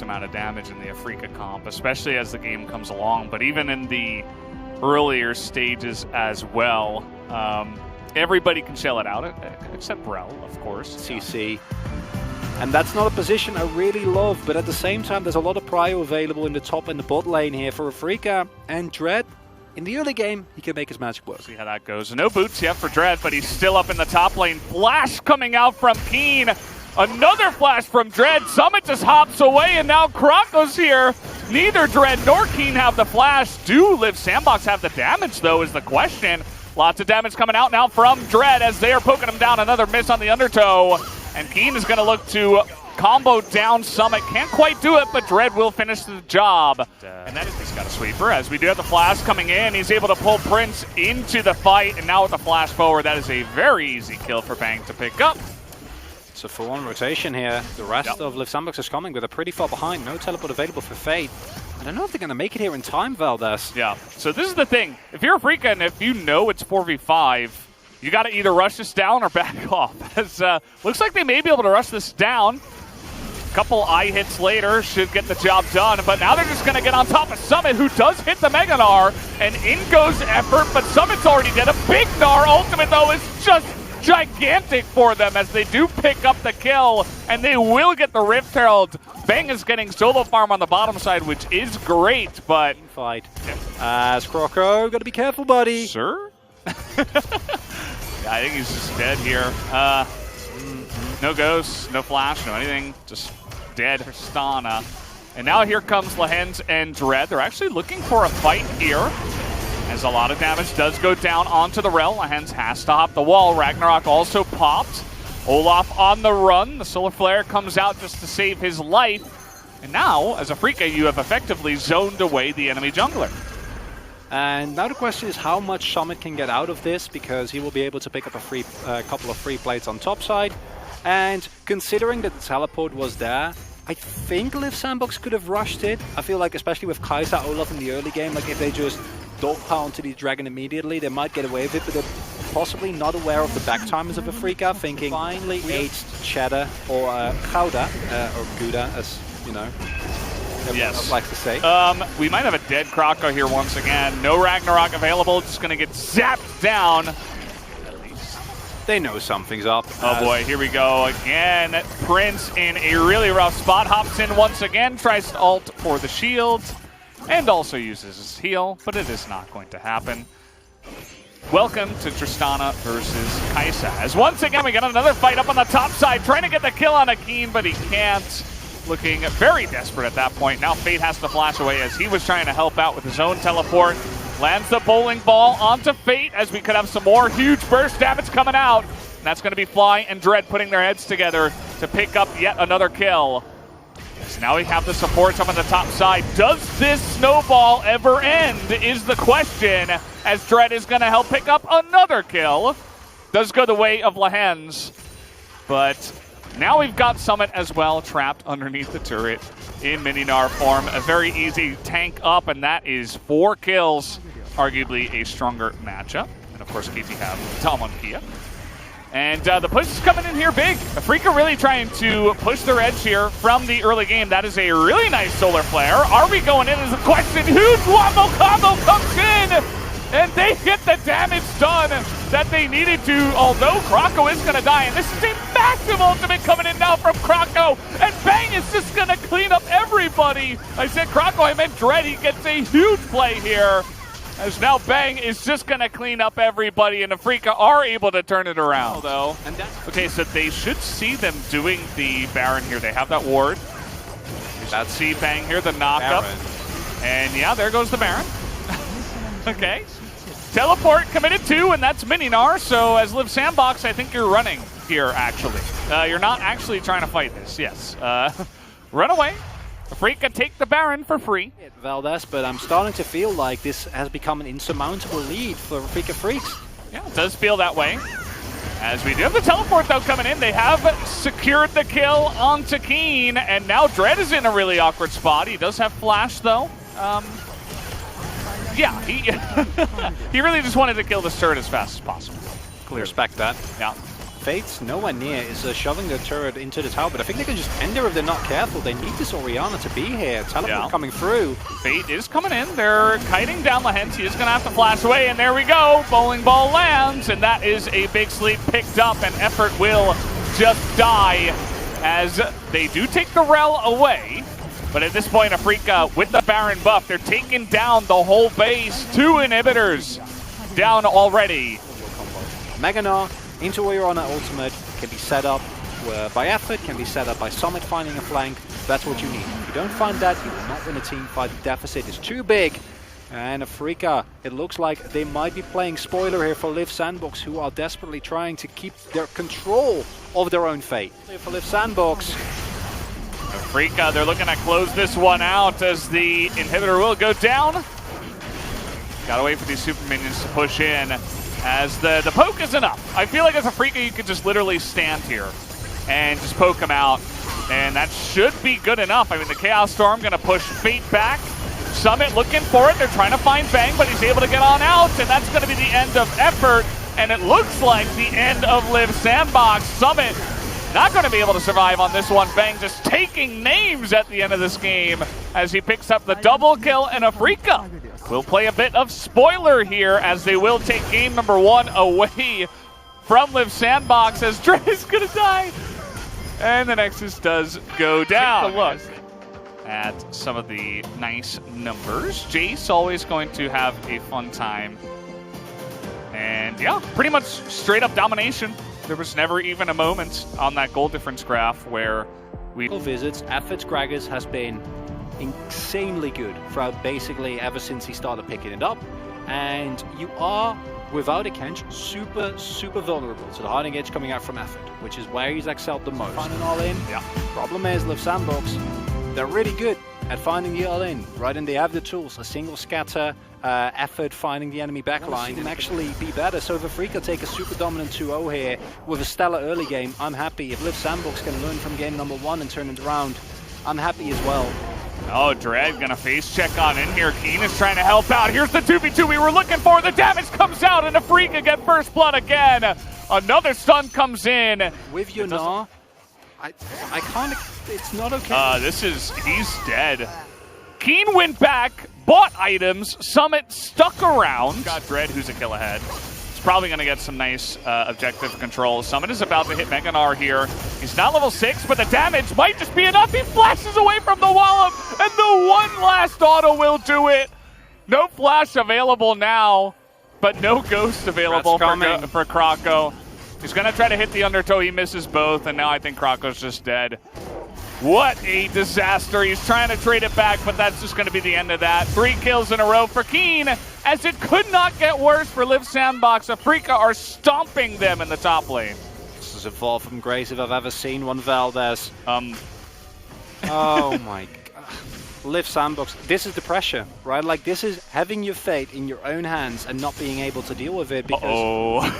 ridiculous amount of damage in the Afreeca comp, especially as the game comes along, but even in the earlier stages as well. Everybody can shell it out, except Brel, of course. CC. And that's not a position I really love, but at the same time, there's a lot of prio available in the top and the bot lane here for Afreeca. And Dread, in the early game, he can make his magic work. See how that goes. No boots yet for Dread, but he's still up in the top lane. Flash coming out from Keen. Another flash from Dread. Summit just hops away, and now Krako's here. Neither Dread nor Keen have the flash. Do Liiv Sandbox have the damage, though, is the question. Lots of damage coming out now from Dread as they are poking him down. Another miss on the undertow. And Keen is going to look to combo down Summit. Can't quite do it, but Dread will finish the job. And that is, he's got a sweeper. As we do have the flash coming in, he's able to pull Prince into the fight. And now with the flash forward, that is a very easy kill for Bang to pick up. It's a full-on rotation here. The rest of Liiv Sandbox is coming, but they're pretty far behind. No teleport available for Fate. I don't know if they're going to make it here in time, Valdez. Yeah, so this is the thing. If you're Afreeca and if you know it's 4v5, you got to either rush this down or back off. As looks like they may be able to rush this down. A couple eye hits later should get the job done, but now they're just going to get on top of Summit, who does hit the Mega Gnar, and in goes effort, but Summit's already dead. A big Gnar ultimate, though, is just gigantic for them as they do pick up the kill, and they will get the Rift Herald. Bang is getting solo farm on the bottom side, which is great, but... Fight. As Kroko, gotta be careful, buddy. Sir? Yeah, I think he's just dead here. No ghosts, no flash, no anything. Just dead Tristana. And now here comes Lehens and Dread. They're actually looking for a fight here, as a lot of damage does go down onto the Rel. Lehens has to hop the wall. Ragnarok also popped. Olaf on the run. The Solar Flare comes out just to save his life. And now, as Afreeca, you have effectively zoned away the enemy jungler. And now the question is how much Summit can get out of this, because he will be able to pick up a couple of free plates on top side. And considering that the teleport was there, I think Liiv Sandbox could have rushed it. I feel like, especially with Kai'Sa, Olaf in the early game, like if they just dogpile onto the dragon immediately, they might get away with it, but they're possibly not aware of the backtimers of Afreeca, thinking finally aged Cheddar or Gouda, or Gouda, as you know. Yes. Like to say. We might have a dead Kroko here once again. No Ragnarok available. Just going to get zapped down. At least. They know something's up. Oh boy, here we go again. Prince in a really rough spot. Hops in once again. Tries to ult for the shield. And also uses his heal. But it is not going to happen. Welcome to Tristana versus Kai'Sa. As once again we got another fight up on the top side. Trying to get the kill on Akeen, but he can't. Looking very desperate at that point. Now Fate has to flash away as he was trying to help out with his own teleport. Lands the bowling ball onto Fate as we could have some more huge burst damage coming out. And that's going to be Fly and Dread putting their heads together to pick up yet another kill. So now we have the supports up on the top side. Does this snowball ever end is the question, as Dread is going to help pick up another kill. Does go the way of Lehens, but... now we've got Summit as well, trapped underneath the turret in Mini-Gnar form. A very easy tank up, and that is 4 kills. Arguably a stronger matchup. And of course, KT have Tom on Kia. And the push is coming in here big. Afreeca really trying to push their edge here from the early game. That is a really nice Solar Flare. Are we going in is the question. Huge wombo combo comes in! And they get the damage done that they needed to, although Kroko is going to die. And this is a massive ultimate coming in now from Kroko. And Bang is just going to clean up everybody. I said Kroko, I meant Dread. He gets a huge play here. As now Bang is just going to clean up everybody. And Afreeca are able to turn it around, though. Okay, so they should see them doing the Baron here. They have that ward. Let's see Bang here, the knockup. And yeah, there goes the Baron. Okay. Teleport committed to, and that's Mini-Gnar. So as Liiv Sandbox, I think you're running here, actually. You're not actually trying to fight this, yes. Run away. Afreeca take the Baron for free. Valdez, but I'm starting to feel like this has become an insurmountable lead for Afreeca Freecs. Yeah, it does feel that way. As we do have the teleport, though, coming in. They have secured the kill onto Keen, and now Dread is in a really awkward spot. He does have Flash, though. Yeah, he really just wanted to kill this turret as fast as possible. Clear. Respect that. Yeah. Fate's nowhere near, is shoving the turret into the tower, but I think they can just end there if they're not careful. They need this Orianna to be here. Teleport coming through. Fate is coming in. They're kiting down Lehens. He is going to have to flash away, and there we go. Bowling ball lands, and that is a big sleep picked up, and Effort will just die as they do take the Rel away. But at this point, Afreeca with the Baron buff, they're taking down the whole base. 2 inhibitors down already. Mega Gnar into Orianna ultimate can be set up by Effort, can be set up by Summit finding a flank. That's what you need. If you don't find that, you will not win a team fight. The deficit is too big. And Afreeca, it looks like they might be playing spoiler here for Liiv Sandbox, who are desperately trying to keep their control of their own fate. For Liiv Sandbox. Afreeca, they're looking to close this one out as the inhibitor will go down. Gotta wait for these super minions to push in. As the poke is enough. I feel like as Afreeca, you could just literally stand here and just poke him out. And that should be good enough. I mean, the Chaos Storm going to push Fate back. Summit looking for it. They're trying to find Bang, but he's able to get on out. And that's going to be the end of Effort. And it looks like the end of Liiv Sandbox. Summit not going to be able to survive on this one. Bang just taking names at the end of this game as he picks up the double kill, and Afreeca will play a bit of spoiler here as they will take game number 1 away from Liiv Sandbox as Dre is going to die. And the Nexus does go down. Take a look at some of the nice numbers. Jace always going to have a fun time. And yeah, pretty much straight up domination. There was never even a moment on that goal difference graph where we... Visits, Effort's Gragas has been insanely good throughout basically ever since he started picking it up. And you are, without a Kench, super vulnerable to the harding edge coming out from Effort, which is where he's excelled the most. Finding all-in. Yeah. Problem is, Liiv Sandbox, they're really good at finding the all-in, right? And they have the tools, a single scatter, Effort finding the enemy backline can actually be better. So if Afreeca take a super dominant 2-0 here with a stellar early game, I'm happy. If Liiv Sandbox can learn from game number 1 and turn it around, I'm happy as well. Oh, Dread gonna face check on in here. Keen is trying to help out. Here's the 2v2 we were looking for. The damage comes out, and Afreeca get first blood again. Another stun comes in. With your Gnar, I can't, it's not okay. He's dead. Keen went back, bought items. Summit stuck around. Got Dread, who's a kill ahead. He's probably going to get some nice objective control. Summit is about to hit Mega Gnar here. He's not level 6, but the damage might just be enough. He flashes away from the wallop, and the one last auto will do it. No flash available now, but no ghost available for Krako. He's going to try to hit the undertow. He misses both, and now I think Krako's just dead. What a disaster. He's trying to trade it back, but that's just going to be the end of that. 3 kills in a row for Keen, as it could not get worse for Liiv Sandbox. Afreeca are stomping them in the top lane. This is a fall from grace if I've ever seen one, Valdez. Oh my god. Liiv Sandbox, this is the pressure, right? Like, this is having your fate in your own hands and not being able to deal with it because...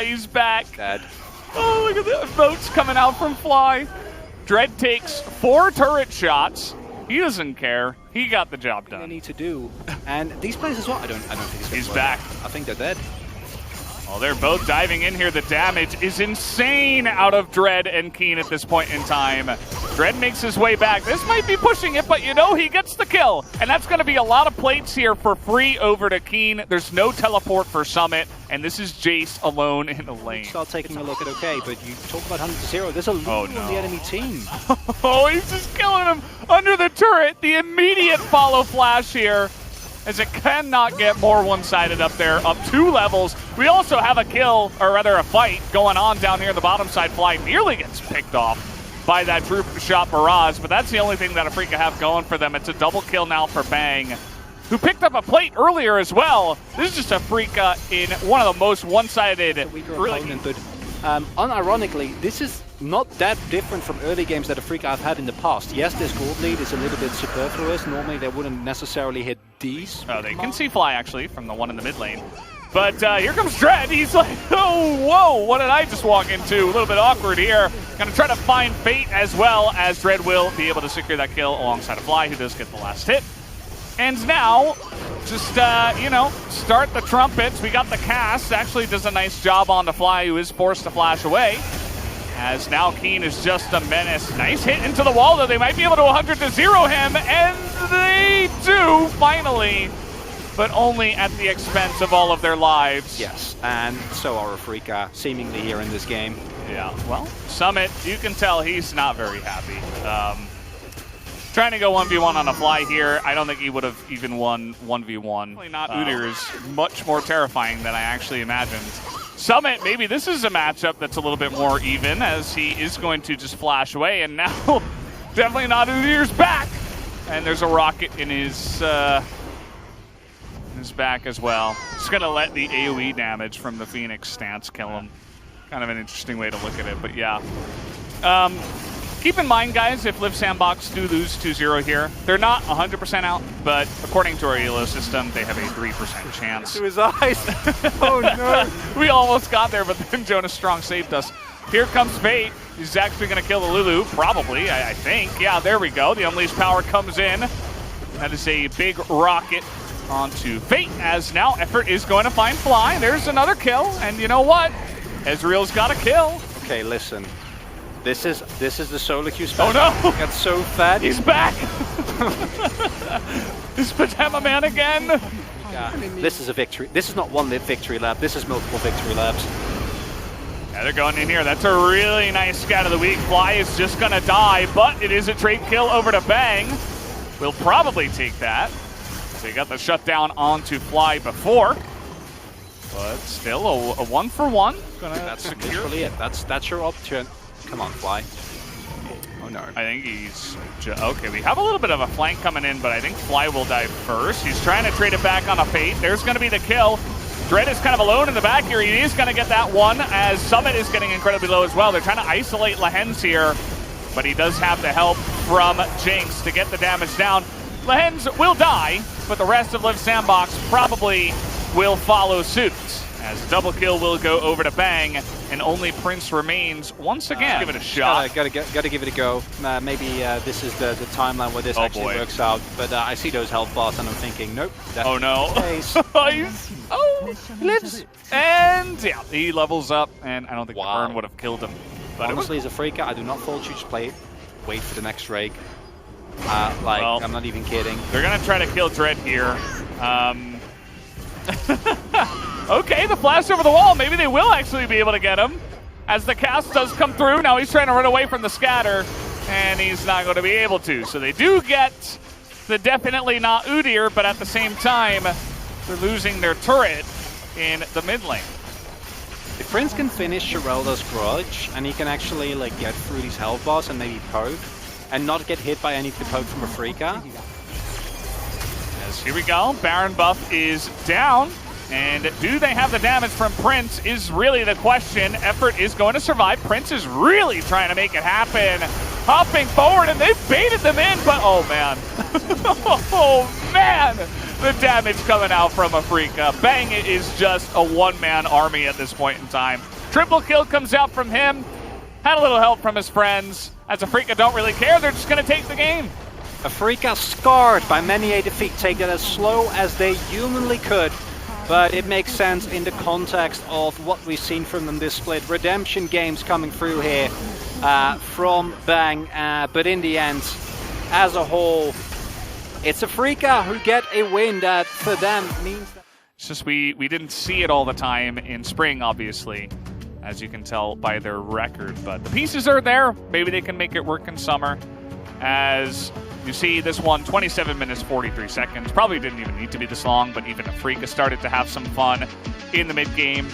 He's back. Dead. Oh, look at the votes coming out from Fly. Dread takes 4 turret shots. He doesn't care. He got the job done. They need to do, and these players as well. I don't think he's back. I think they're dead. Well, they're both diving in here. The damage is insane out of Dread and Keen at this point in time. Dread makes his way back. This might be pushing it, but you know, he gets the kill. And that's going to be a lot of plates here for free over to Keen. There's no teleport for Summit, and this is Jace alone in the lane. Start taking a look at okay, but you talk about 100-0. There's a loot on the enemy team. Oh, he's just killing him under the turret. The immediate follow flash here, as it cannot get more one-sided up there, up 2 levels. We also have a kill, or rather a fight, going on down here in the bottom side. Fly nearly gets picked off by that Troop Shot Barrage, but that's the only thing that Afreeca have going for them. It's a double kill now for Bang, who picked up a plate earlier as well. This is just Afreeca in one of the most one-sided... weaker opponent, but unironically, this is not that different from early games that Afreeca have had in the past. Yes, this gold lead is a little bit superfluous. Normally they wouldn't necessarily hit these. Oh, they can see Fly, actually, from the one in the mid lane. But here comes Dread. He's like, oh, whoa, what did I just walk into? A little bit awkward here. Gonna try to find Fate as well, as Dread will be able to secure that kill alongside of Fly, who does get the last hit. And now, just, you know, start the trumpets. We got the cast. Actually does a nice job on the fly, who is forced to flash away. As now Keen is just a menace. Nice hit into the wall, though. They might be able to 100 to 0 him, and they do, finally. But only at the expense of all of their lives. Yes, and so are Afreeca, seemingly here in this game. Yeah, well, Summit, you can tell he's not very happy. Trying to go 1v1 on a fly here. I don't think he would have even won 1v1. Definitely not Udyr is much more terrifying than I actually imagined. Summit, maybe this is a matchup that's a little bit more even, as he is going to just flash away, and now definitely not Udyr's back. And there's a rocket in his back as well. Just gonna let the AoE damage from the Phoenix stance kill him. Kind of an interesting way to look at it, but yeah. Keep in mind, guys, if Liiv Sandbox do lose 2-0 here, they're not 100% out, but according to our ELO system, they have a 3% chance. To his eyes. Oh no. We almost got there, but then Jonas Strong saved us. Here comes Fate. He's actually going to kill the Lulu, probably, I think. Yeah, there we go. The Unleashed Power comes in. That is a big rocket onto Fate, as now Effort is going to find Fly. There's another kill, and you know what? Ezreal's got a kill. Okay, listen. This is the solo queue special. Oh no! Got so fat. He's back! Is Pajama Man again? Yeah. This is a victory. This is not one victory lap. This is multiple victory laps. Yeah, they're going in here. That's a really nice scat of the week. Fly is just gonna die, but it is a trade kill over to Bang. We'll probably take that. They got the shutdown onto Fly before. But still a 1-for-1. That's securely it. That's your option. Come on, Fly. Oh no. I think he's... Okay, we have a little bit of a flank coming in, but I think Fly will die first. He's trying to trade it back on a Fate. There's going to be the kill. Dread is kind of alone in the back here. He is going to get that one, as Summit is getting incredibly low as well. They're trying to isolate Lehens here, but he does have the help from Jinx to get the damage down. Lehens will die, but the rest of Liiv Sandbox probably will follow suit, as double kill will go over to Bang, and only Prince remains once again. Give it a shot. Gotta give it a go. Maybe this is the timeline where this actually works out. But I see those health bars and I'm thinking, nope. Oh no. Oh, he lives. And yeah, he levels up, and I don't think the burn would have killed him. But honestly, as Afreeca, I do not fault you. Just play it. Wait for the next Drake. Well, I'm not even kidding. They're gonna try to kill Dread here. Okay, the flash over the wall. Maybe they will actually be able to get him. As the cast does come through, now he's trying to run away from the scatter, and he's not going to be able to. So they do get the definitely not Udyr, but at the same time, they're losing their turret in the mid lane. If Prince can finish Geralda's Grudge, and he can actually like get through these health bars and maybe poke, and not get hit by any of the poke from Afreeca. As here we go, Baron buff is down. And do they have the damage from Prince is really the question. Effort is going to survive. Prince is really trying to make it happen. Hopping forward, and they've baited them in, but oh man. Oh man! The damage coming out from Afreeca. Bang is just a one-man army at this point in time. Triple kill comes out from him. Had a little help from his friends. As Afreeca don't really care, they're just going to take the game. Afreeca scarred by many a defeat, take it as slow as they humanly could. But it makes sense in the context of what we've seen from them this split. Redemption games coming through here from Bang. But in the end, as a whole, it's Afreeca who get a win that for them means that... It's just we didn't see it all the time in spring, obviously, as you can tell by their record. But the pieces are there. Maybe they can make it work in summer. As you see, this one, 27 minutes, 43 seconds. Probably didn't even need to be this long, but even Afreeca started to have some fun in the mid-game.